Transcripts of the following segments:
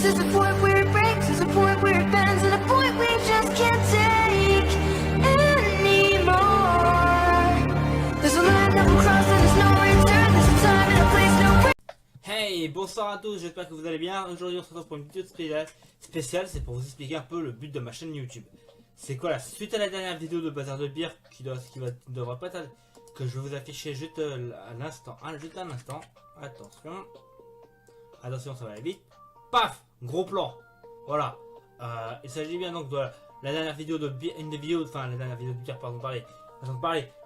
There's a point where it breaks, there's a point where it bends, and a point we just can't take anymore. There's a line that we'll cross and there's no return. There's a time and a place, no break. Hey, bonsoir à tous, j'espère que vous allez bien. Aujourd'hui on se retrouve pour une vidéo spéciale, c'est pour vous expliquer un peu le but de ma chaîne YouTube. C'est quoi là? Suite à la dernière vidéo de Bazar de Bière, qui devrait pas tarder, que je vais vous afficher juste à l'instant, juste un instant. Attention, ça va aller vite. Paf, gros plan. Voilà. Il s'agit bien donc de la dernière vidéo de bière, la dernière vidéo de bière, pardon, parler.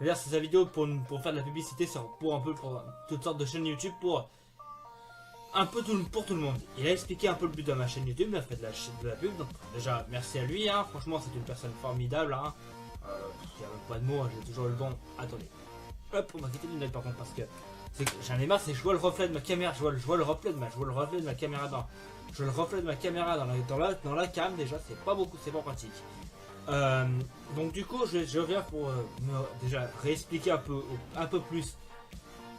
C'est sa vidéo pour faire de la publicité pour toutes sortes de chaînes YouTube pour tout le monde. Il a expliqué un peu le but de ma chaîne YouTube, il a fait de la pub, donc déjà merci à lui, hein. Franchement c'est une personne formidable, hein. Il n'y a même pas de mots, hein. J'ai toujours le don. Attendez, hop, on va quitter l'unité par contre parce que j'en ai marre, c'est que je vois le reflet de ma caméra, je vois le reflet de ma caméra dans la cam, déjà c'est pas beaucoup, c'est pas pratique. Donc du coup je reviens pour déjà réexpliquer un peu plus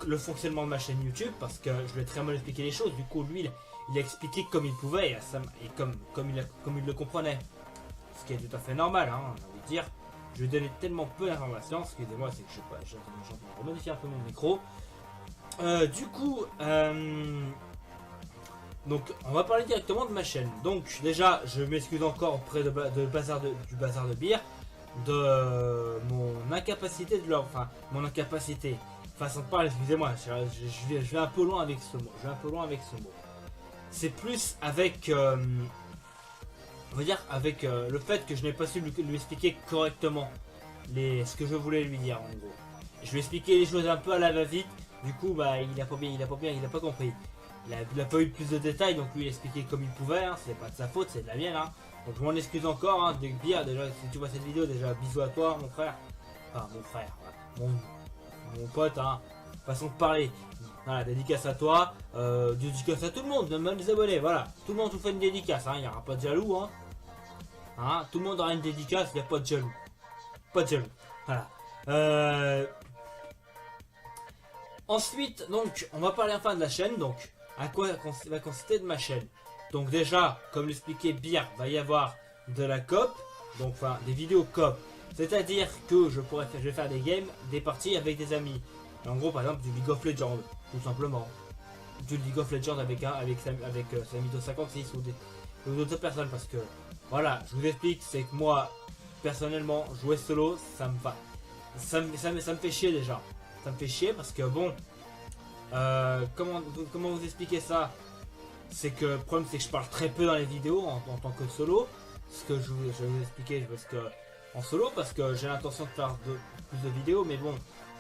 le fonctionnement de ma chaîne YouTube, parce que je lui ai très mal expliqué les choses. Du coup lui il a expliqué comme il pouvait et comme il le comprenait, ce qui est tout à fait normal, hein, j'ai envie de dire. Je lui ai donné tellement peu d'informations, excusez-moi, c'est que je vais remodifier un peu mon micro. Donc on va parler directement de ma chaîne. Donc déjà je m'excuse encore auprès du bazar de bière de mon incapacité façon de parler, excusez-moi, je vais un peu loin avec ce mot. C'est plus avec on va dire avec le fait que je n'ai pas su lui expliquer correctement ce que je voulais lui dire en gros. Je lui ai expliqué les choses un peu à la va-vite. Du coup, bah, il a pas compris. Il a pas eu plus de détails, donc lui il a expliqué comme il pouvait, hein. C'est pas de sa faute, c'est de la mienne, hein. Donc je m'en excuse encore, hein. Déjà, si tu vois cette vidéo, déjà bisous à toi, mon frère. Enfin, mon frère, mon pote, hein. Façon de parler. Voilà, dédicace à toi, dédicace à tout le monde, même les abonnés, voilà. Tout le monde vous fait une dédicace, hein. Il n'y aura pas de jaloux, hein. Tout le monde aura une dédicace, il n'y a pas de jaloux. Pas de jaloux. Voilà. Ensuite, donc, on va parler enfin de la chaîne. Donc, à quoi va consister de ma chaîne. Donc déjà, comme l'expliquait Beer, va y avoir de la coop, donc enfin des vidéos coop. C'est-à-dire que je vais faire des games, des parties avec des amis. En gros, par exemple, du League of Legends, tout simplement. Du League of Legends avec Samito56 ou d'autres personnes, parce que voilà, je vous explique, c'est que moi, personnellement, jouer solo, ça me fait chier déjà. Ça me fait chier parce que bon, comment vous expliquer ça? C'est que le problème c'est que je parle très peu dans les vidéos en tant que solo. Ce que je vais vous expliquer parce que en solo, parce que j'ai l'intention de faire plus de vidéos, mais bon,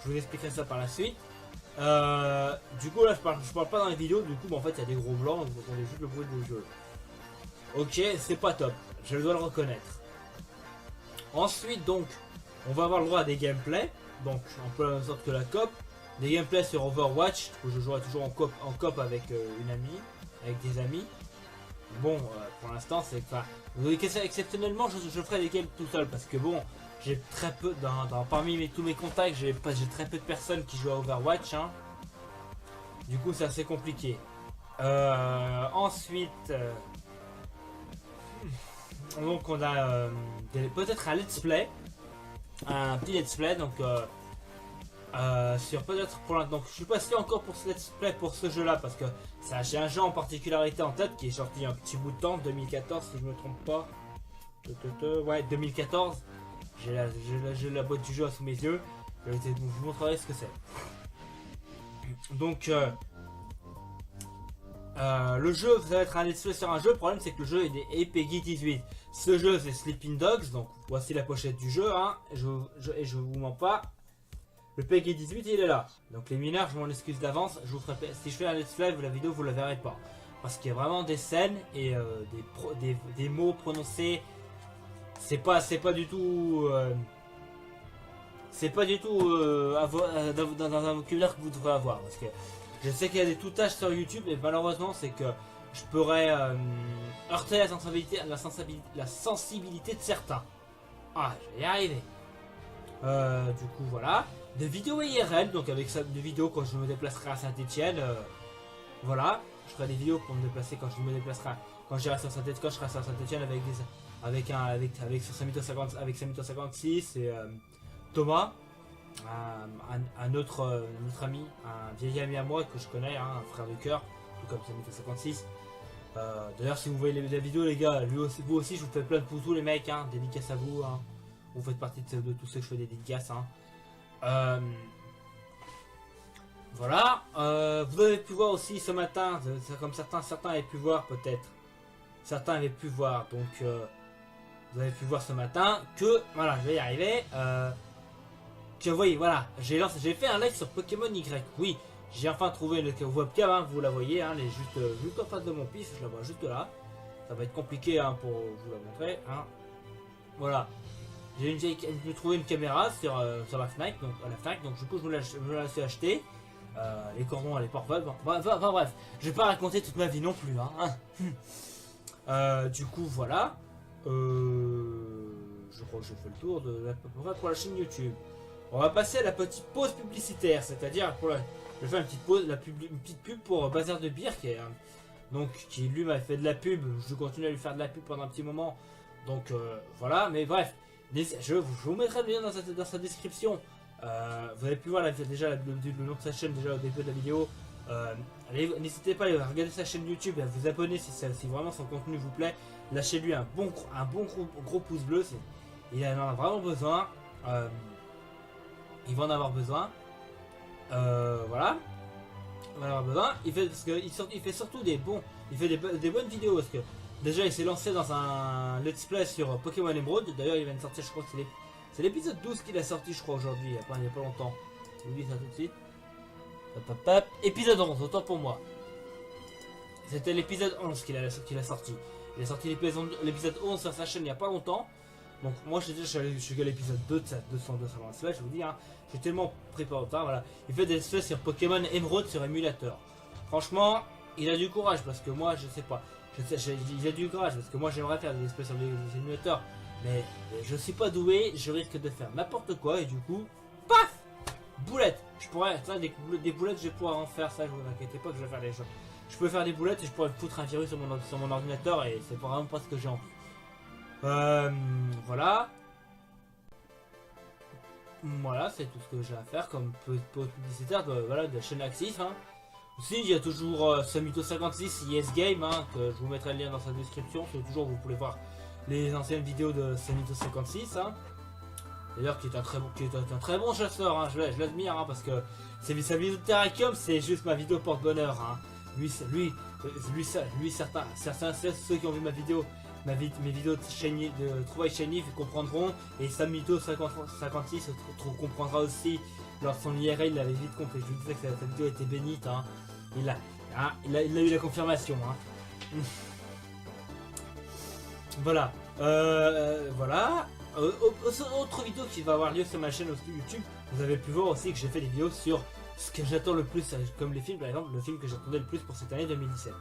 je vous expliquerai ça par la suite. Du coup là je parle pas dans les vidéos, du coup bah, en fait il y a des gros blancs, vous entendez juste le bruit du jeu. Ok, c'est pas top, je dois le reconnaître. Ensuite donc, on va avoir le droit à des gameplays. Donc un peu la même sorte que la coop. Des gameplays sur Overwatch, où je jouerai toujours en coop avec des amis. Bon, pour l'instant c'est pas. Exceptionnellement je ferai des games tout seul, parce que bon, j'ai très peu parmi tous mes contacts, j'ai très peu de personnes qui jouent à Overwatch, hein. Du coup c'est assez compliqué. Ensuite donc on a peut-être un let's play. Un petit let's play, donc sur peut-être pour l'instant. Donc je suis pas sûr encore pour ce let's play pour ce jeu là, parce que j'ai un jeu en particularité en tête qui est sorti il y a un petit bout de temps, 2014 si je me trompe pas. Ouais, 2014. J'ai la boîte du jeu sous mes yeux. Je vous montrerai ce que c'est. Donc le jeu, ça va être un let's play sur un jeu. Le problème c'est que le jeu est PEGI 18. Ce jeu c'est Sleeping Dogs, donc voici la pochette du jeu, hein. Je vous mens pas. Le PEGI 18 il est là. Donc les mineurs, je m'en excuse d'avance. Si je fais un let's play, la vidéo vous la verrez pas. Parce qu'il y a vraiment des scènes et des mots prononcés. C'est pas du tout dans un vocabulaire que vous devrez avoir. Parce que je sais qu'il y a des toutages sur YouTube, et malheureusement c'est que je pourrais heurter la sensibilité de certains. Ah, je vais y arriver. Du coup voilà. Des vidéos IRL, donc avec ça, des vidéos quand je me déplacerai à Saint-Etienne. Voilà. je ferai des vidéos pour me déplacer quand je me déplacerai. Quand j'irai sur Saint-Étienne, je serai sur Saint-Étienne avec Samito 56 et Thomas, un autre ami, un vieil ami à moi que je connais, hein, un frère de cœur, tout comme Samito 56. D'ailleurs, si vous voyez la vidéo, les gars, vous aussi, je vous fais plein de poutous, les mecs, hein, dédicace à vous. Hein. Vous faites partie de tous ceux que je fais des dédicaces. Hein. Voilà. Vous avez pu voir aussi ce matin, comme certains avaient pu voir peut-être. Certains avaient pu voir, donc vous avez pu voir ce matin que, voilà, je vais y arriver. Que oui, voilà, j'ai fait un live sur Pokémon Y. Oui, j'ai enfin trouvé une webcam, hein, vous la voyez, hein, elle est juste en face de mon pif, je la vois juste là. Ça va être compliqué hein, pour vous la montrer. Hein. Voilà. J'ai trouvé une caméra sur la Fnac, donc du coup je me la suis acheté. Les cordons à l'époque, enfin bref, je vais pas raconter toute ma vie non plus. Hein. Du coup voilà. Je crois que j'ai fait le tour de à peu près pour la chaîne YouTube. On va passer à la petite pause publicitaire, c'est-à-dire je vais faire une petite pause, une petite pub pour Bazar de Bière qui lui m'a fait de la pub. Je continue à lui faire de la pub pendant un petit moment. Donc voilà, mais bref, je vous mettrai le lien dans sa description. Vous avez pu voir déjà le nom de sa chaîne déjà au début de la vidéo. N'hésitez pas à regarder sa chaîne YouTube et à vous abonner si vraiment son contenu vous plaît. Lâchez-lui un bon gros pouce bleu, il en a vraiment besoin. Il va en avoir besoin. Voilà. Il va en avoir besoin. Il fait surtout des bonnes vidéos parce que déjà il s'est lancé dans un let's play sur Pokémon Emerald. D'ailleurs il vient de sortir, je crois que c'est l'épisode 12 qu'il a sorti je crois aujourd'hui, il n'y a pas longtemps. Je vous dis ça tout de suite. Épisode 11, autant pour moi. C'était l'épisode 11 qu'il a sorti. Il a sorti l'épisode 11 sur sa chaîne il n'y a pas longtemps. Donc moi je suis à l'épisode 2 de sa 202 sur le slash, je vous dis, hein, je suis tellement préparé au retard, voilà. Il fait des slash sur Pokémon Emerald sur émulateur. Franchement, il a du courage parce que moi je sais pas. Il a du courage parce que moi j'aimerais faire des espèces sur les émulateurs. Mais je suis pas doué, je risque de faire n'importe quoi et du coup, paf, boulette. Je pourrais, ça, des boulettes, je vais pouvoir en faire ça, je vous inquiétez pas que je vais faire les choses. Je peux faire des boulettes et je pourrais foutre un virus sur mon ordinateur et c'est vraiment pas ce que j'ai envie. Voilà. Voilà, c'est tout ce que j'ai à faire comme publicitaire de la chaîne Axis. Hein. Aussi, il y a toujours Samito56 Yes Game, hein, que je vous mettrai le lien dans sa description. C'est toujours, vous pouvez voir les anciennes vidéos de Samito56. Hein. D'ailleurs, qui est un très bon chasseur, hein, je l'admire, hein, parce que sa vidéo de Terrakium, c'est juste ma vidéo porte-bonheur. Hein. Lui, certains ceux qui ont vu mes vidéos de trouvailles shiny comprendront, et Samito 56 comprendra aussi. Lors de son IRL, il avait vite compris. Je lui disais que cette vidéo était bénite. Hein. Il a eu la confirmation. Hein. Voilà. Voilà. Autre vidéo qui va avoir lieu sur ma chaîne aussi YouTube. Vous avez pu voir aussi que j'ai fait des vidéos sur ce que j'attends le plus, comme les films, par exemple, le film que j'attendais le plus pour cette année 2017.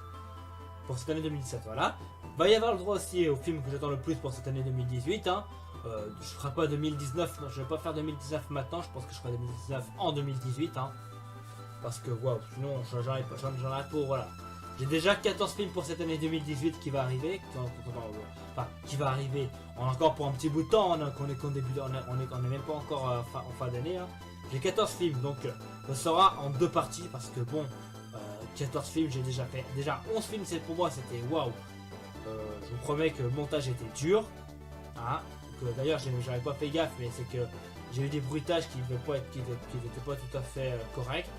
Pour cette année 2017, voilà. Va y avoir le droit aussi au film que j'attends le plus pour cette année 2018. Hein. Je ferai pas 2019, je vais pas faire 2019 maintenant, je pense que je ferai 2019 en 2018. Hein. Parce que, waouh, sinon j'en ai pour, voilà. J'ai déjà 14 films pour cette année 2018 qui va arriver. Qui va arriver encore pour un petit bout de temps, on est même pas encore en fin d'année. Hein. J'ai 14 films, donc ce sera en 2 parties parce que bon, 14 films j'ai déjà fait. Déjà 11 films, c'est pour moi, c'était waouh. Je vous promets que le montage était dur. Hein. D'ailleurs, j'avais pas fait gaffe, mais c'est que j'ai eu des bruitages qui n'étaient pas tout à fait corrects.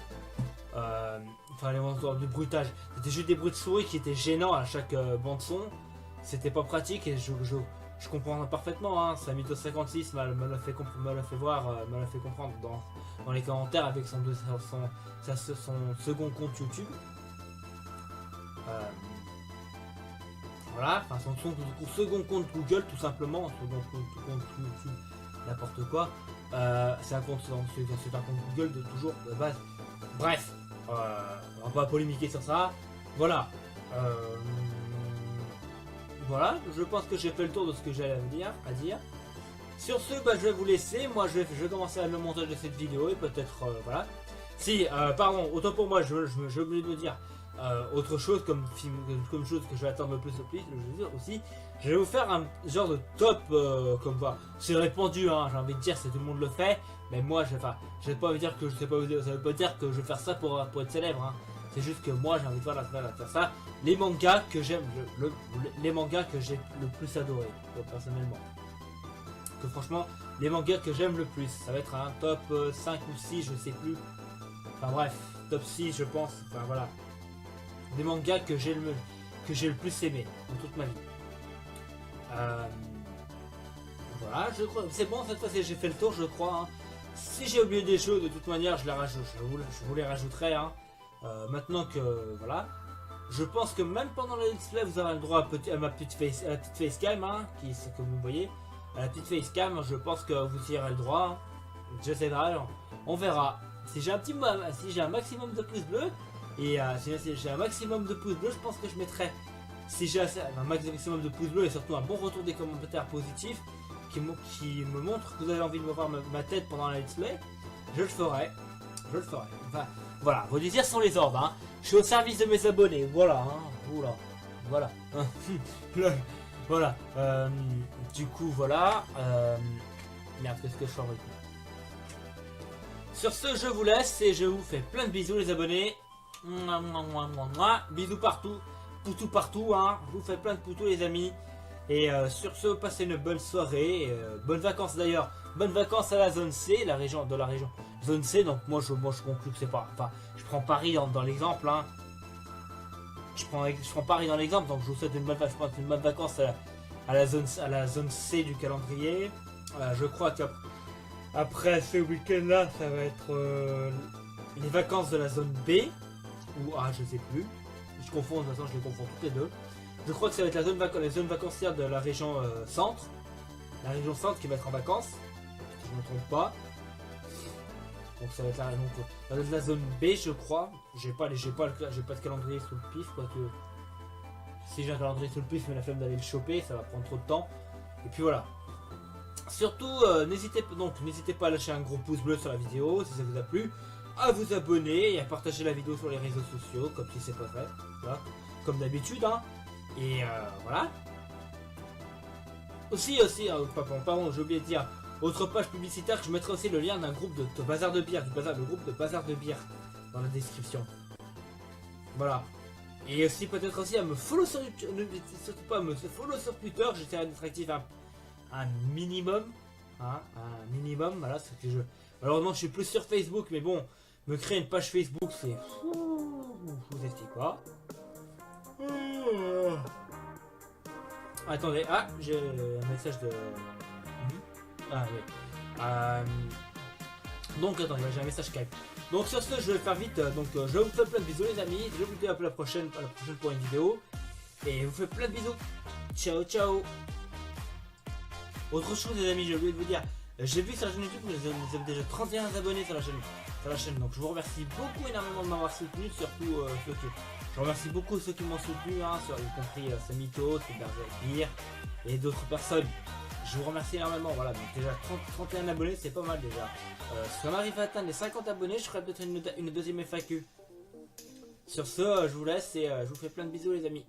Enfin, les montages de bruitage, c'était juste des bruits de souris qui étaient gênants à chaque bande son. C'était pas pratique et je comprends parfaitement. Hein. Samito 56 me l'a fait comprendre dans les commentaires avec son second compte YouTube. Voilà, enfin son second compte Google tout simplement, second compte YouTube, n'importe quoi. C'est un compte Google de toujours de base. Bref, on va pas polémiquer sur ça. Voilà. Voilà, je pense que j'ai fait le tour de ce que j'allais à dire. Sur ce, bah, je vais vous laisser. Moi, je vais commencer le montage de cette vidéo et peut-être voilà. Si, pardon, autant pour moi, j'ai oublié de le dire. autre chose comme film, comme chose que je vais attendre le plus aussi, je vais vous faire un genre de top comme ça. C'est répandu, hein, j'ai envie de dire, si tout le monde le fait, mais moi je vais pas vous dire que je sais pas vous dire, ça veut pas dire que je vais faire ça pour être célèbre, hein. C'est juste que moi j'ai envie de faire ça. Les mangas que j'aime, les mangas que j'ai le plus adoré, personnellement. Que franchement, les mangas que j'aime le plus, ça va être un top 5 ou 6, je sais plus. Enfin bref, top 6 je pense, enfin voilà. Des mangas que j'ai le plus aimé dans toute ma vie. Voilà, je crois, c'est bon cette fois j'ai fait le tour je crois, hein. Si j'ai oublié des choses de toute manière je les rajoute, je vous les rajouterai, hein. Maintenant que voilà, je pense que même pendant le let's play vous avez le droit à ma petite facecam, hein, qui c'est comme vous voyez, à la petite facecam, je pense que vous y aurez le droit, hein. Je sais pas, on verra. Si j'ai un maximum de pouces bleus et si j'ai un maximum de pouces bleus, je pense que je mettrai, si j'ai un maximum de pouces bleus et surtout un bon retour des commentaires positifs qui me montre que vous avez envie de me voir ma tête pendant la let's play, je le ferai. Enfin, voilà, vos désirs sont les ordres, hein. Je suis au service de mes abonnés, voilà, hein. Oula, voilà. Voilà. Du coup, voilà. Merde, qu'est-ce que je fais en rythme. Sur ce, je vous laisse et je vous fais plein de bisous, les abonnés. Bisous partout, poutou partout, hein. Je vous fais plein de poutous, les amis. Et sur ce, passez une bonne soirée. Bonnes vacances d'ailleurs. Bonnes vacances à la zone C, la région zone C. Donc moi je conclue que c'est pas. Enfin, je prends Paris dans l'exemple, hein. Je prends Paris dans l'exemple, donc je vous souhaite une bonne vacances à la zone C du calendrier. Je crois qu'après ce week-end-là, ça va être les vacances de la zone B ou A, je sais plus. Je confonds, de toute façon, je les confonds toutes les deux. Je crois que ça va être la zone vacancière de la région centre. La région centre qui va être en vacances, si je ne me trompe pas. Donc ça va être la zone B, je crois. J'ai pas de calendrier sous le pif, quoique si j'ai un calendrier sous le pif, mais la flemme d'aller le choper, ça va prendre trop de temps. Et puis voilà. Surtout, n'hésitez pas à lâcher un gros pouce bleu sur la vidéo si ça vous a plu, à vous abonner et à partager la vidéo sur les réseaux sociaux, comme si c'est pas fait. Voilà. Comme d'habitude, hein. Et voilà. Aussi, pardon, j'ai oublié de dire, autre page publicitaire, je mettrai aussi le lien d'un groupe de bazar de bière, le groupe de bazar de bière dans la description. Voilà. Et aussi peut-être aussi à me follow sur YouTube, surtout pas à me follow sur Twitter, j'essaierai d'être actif un minimum, hein, un minimum, voilà, ce que je. Malheureusement, je suis plus sur Facebook, mais bon, me créer une page Facebook, c'est. Je vous explique pas. Attendez, j'ai un message de. Ah oui. Donc attendez, j'ai un message Skype. Donc sur ce, je vais faire vite. Donc je vous fais plein de bisous, les amis. Je vous dis à la prochaine pour une vidéo. Et je vous fais plein de bisous. Ciao, ciao. Autre chose, les amis, j'ai oublié de vous dire. J'ai vu sur la chaîne YouTube que vous avez déjà 31 abonnés sur la chaîne. Donc je vous remercie beaucoup énormément de m'avoir soutenu, surtout ceux qui. Je remercie beaucoup ceux qui m'ont soutenu, hein, y compris Samito, Beer et d'autres personnes. Je vous remercie énormément. Voilà, donc déjà 31 abonnés, c'est pas mal déjà. Si on arrive à atteindre les 50 abonnés, je ferai peut-être une deuxième FAQ. Sur ce, je vous laisse et je vous fais plein de bisous, les amis.